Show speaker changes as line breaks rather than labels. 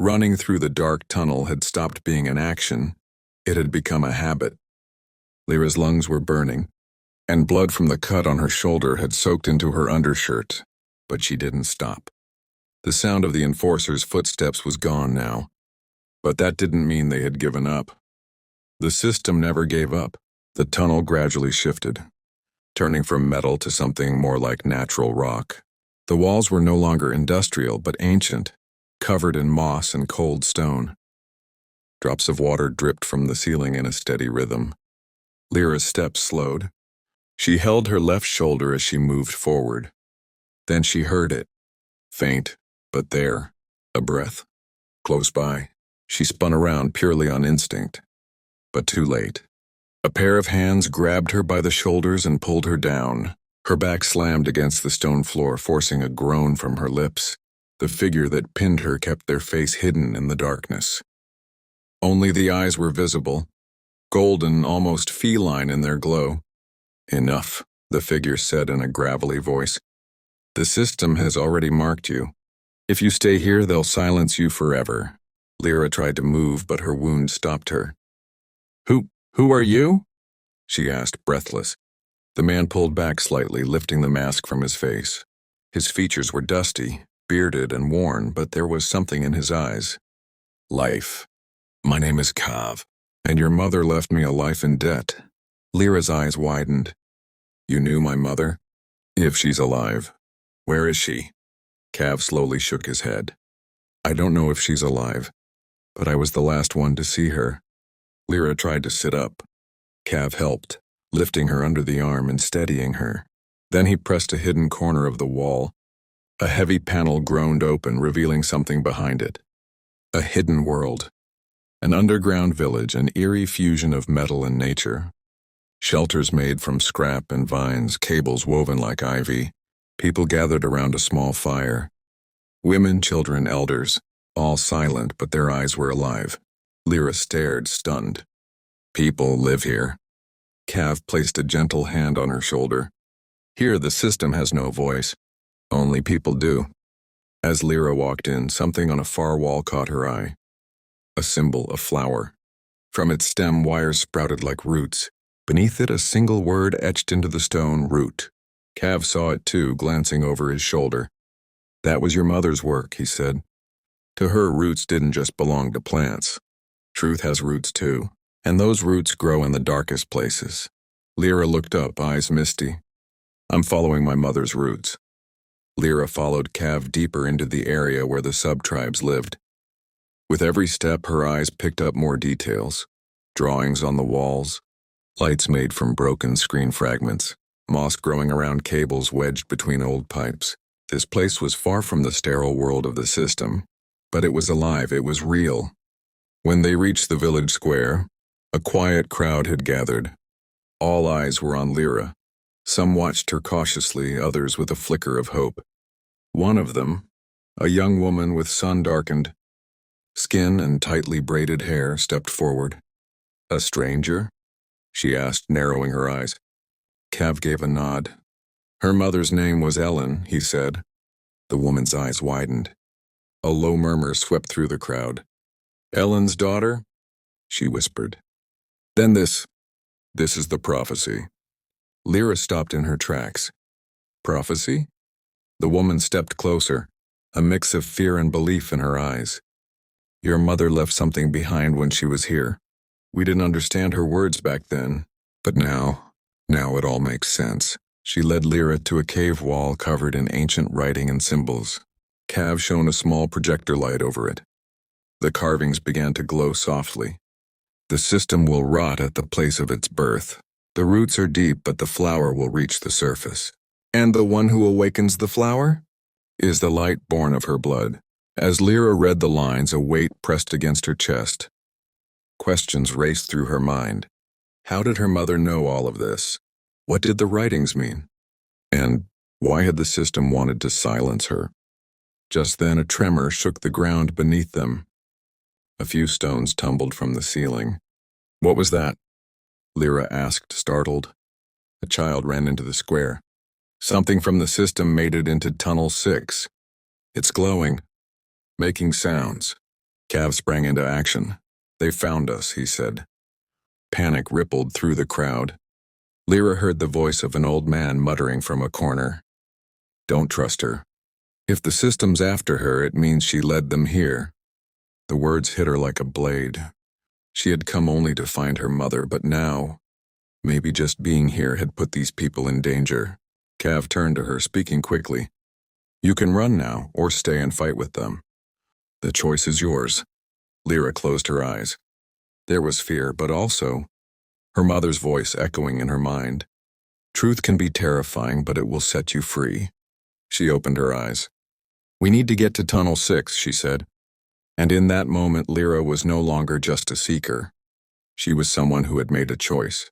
Running through the dark tunnel had stopped being an action. It had become a habit. Lyra's lungs were burning, and blood from the cut on her shoulder had soaked into her undershirt, but she didn't stop. The sound of the enforcer's footsteps was gone now, but that didn't mean they had given up. The system never gave up. The tunnel gradually shifted, turning from metal to something more like natural rock. The walls were no longer industrial but ancient, covered in moss and cold stone. Drops of water dripped from the ceiling in a steady rhythm. Lyra's steps slowed. She held her left shoulder as she moved forward. Then she heard it. Faint, but there. A breath. Close by. She spun around purely on instinct. But too late. A pair of hands grabbed her by the shoulders and pulled her down. Her back slammed against the stone floor, forcing a groan from her lips. The figure that pinned her kept their face hidden in the darkness. Only the eyes were visible, golden, almost feline in their glow. Enough, the figure said in a gravelly voice. The system has already marked you. If you stay here, they'll silence you forever. Lyra tried to move, but her wound stopped her. Who are you? She asked, breathless. The man pulled back slightly, lifting the mask from his face. His features were dusty, bearded and worn, but there was something in his eyes. Life. My name is Cav, and your mother left me a life in debt. Lyra's eyes widened. You knew my mother? If she's alive. Where is she? Cav slowly shook his head. I don't know if she's alive, but I was the last one to see her. Lyra tried to sit up. Cav helped, lifting her under the arm and steadying her. Then he pressed a hidden corner of the wall. A heavy panel groaned open, revealing something behind it. A hidden world. An underground village, an eerie fusion of metal and nature. Shelters made from scrap and vines, cables woven like ivy. People gathered around a small fire. Women, children, elders, all silent, but their eyes were alive. Lyra stared, stunned. People live here. Cav placed a gentle hand on her shoulder. Here the system has no voice. Only people do. As Lyra walked in, something on a far wall caught her eye. A symbol, a flower. From its stem, wires sprouted like roots. Beneath it, a single word etched into the stone, root. Cav saw it too, glancing over his shoulder. That was your mother's work, he said. To her, roots didn't just belong to plants. Truth has roots too, and those roots grow in the darkest places. Lyra looked up, eyes misty. I'm following my mother's roots. Lyra followed Cav deeper into the area where the sub-tribes lived. With every step, her eyes picked up more details. Drawings on the walls, lights made from broken screen fragments, moss growing around cables wedged between old pipes. This place was far from the sterile world of the system, but it was alive, it was real. When they reached the village square, a quiet crowd had gathered. All eyes were on Lyra. Some watched her cautiously, others with a flicker of hope. One of them, a young woman with sun-darkened skin and tightly braided hair, stepped forward. A stranger? She asked, narrowing her eyes. Cav gave a nod. Her mother's name was Elen, he said. The woman's eyes widened. A low murmur swept through the crowd. Ellen's daughter? She whispered. Then this is the prophecy. Lyra stopped in her tracks. Prophecy? The woman stepped closer, a mix of fear and belief in her eyes. Your mother left something behind when she was here. We didn't understand her words back then, but now it all makes sense. She led Lyra to a cave wall covered in ancient writing and symbols. Cav shone a small projector light over it. The carvings began to glow softly. The system will rot at the place of its birth. The roots are deep, but the flower will reach the surface. And the one who awakens the flower is the light born of her blood. As Lyra read the lines, a weight pressed against her chest. Questions raced through her mind. How did her mother know all of this? What did the writings mean? And why had the system wanted to silence her? Just then a tremor shook the ground beneath them. A few stones tumbled from the ceiling. What was that? Lyra asked, startled. A child ran into the square. Something from the system made it into Tunnel 6. It's glowing, making sounds. Cav sprang into action. They found us, he said. Panic rippled through the crowd. Lira heard the voice of an old man muttering from a corner. Don't trust her. If the system's after her, it means she led them here. The words hit her like a blade. She had come only to find her mother, but now, maybe just being here had put these people in danger. Cav turned to her, speaking quickly. You can run now, or stay and fight with them. The choice is yours. Lira closed her eyes. There was fear, but also her mother's voice echoing in her mind. Truth can be terrifying, but it will set you free. She opened her eyes. We need to get to Tunnel 6, she said. And in that moment, Lira was no longer just a seeker. She was someone who had made a choice.